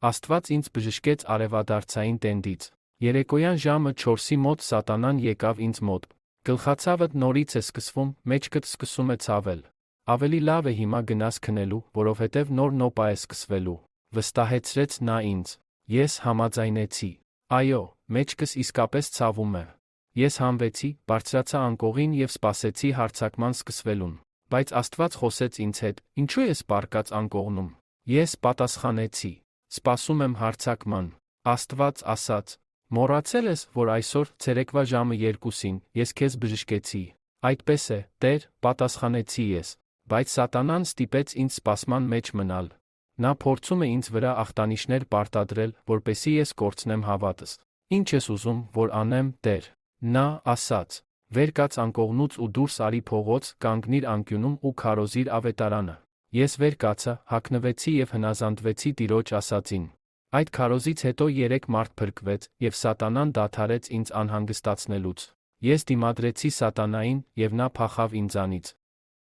Աստված ինձ բժշկեց արևադարձային տենդից։ Երեկոյան ժամը 4-ի մոտ սատանան եկավ ինձ մոտ։ Գլխացավդ նորից է սկսվում, մեջքդ սկսում է ցավել։ Ավելի լավ է հիմա գնաս քնելու, որովհետև նոր նոպա է սկսվելու, վստահեցրեց նա ինձ։ Ես համաձայնեցի։ Այո, մեջքս իսկապես ցավում է։ Ես հանվեցի, բարձրացա անկողին և սպասեցի հարձակման սկսվելուն։ Բայց Աստված խոսեց ինձ հետ, ինչու ես պառկած անկողնում։ Ես պատասխանեցի. Սպասում եմ հարձակման։ Աստված ասաց. Մոռացել ես, որ այսօր, ցերեկվա ժամը 2-ին, ես քեզ բժշկեցի։ Այդպես է, Տեր, պատասխանեցի ես։ Բայց սատանան ստիպեց ինձ սպասման մեջ մնալ։ Նա փորձում է ինձ վրա ախտանիշներ պարտադրել, որպեսզի ես կորցնեմ հավատս։ Ինչ ես ուզում, որ անեմ, Տեր։ Նա ասաց. Վեր կաց անկողնուց ու դուրս արի փողոց, կանգնիր անկյունում ու քարոզիր ավետարանը։ Ես վեր կացա, հագնվեցի և հնազանդվեցի Տիրոջ ասածին։ Այդ քարոզից հետո 3 մարդ փրկվեց, և սատանան դադարեց ինձ անհանգստացնելուց։ Ես դիմադրեցի սատանային, և նա փախավ ինձանից։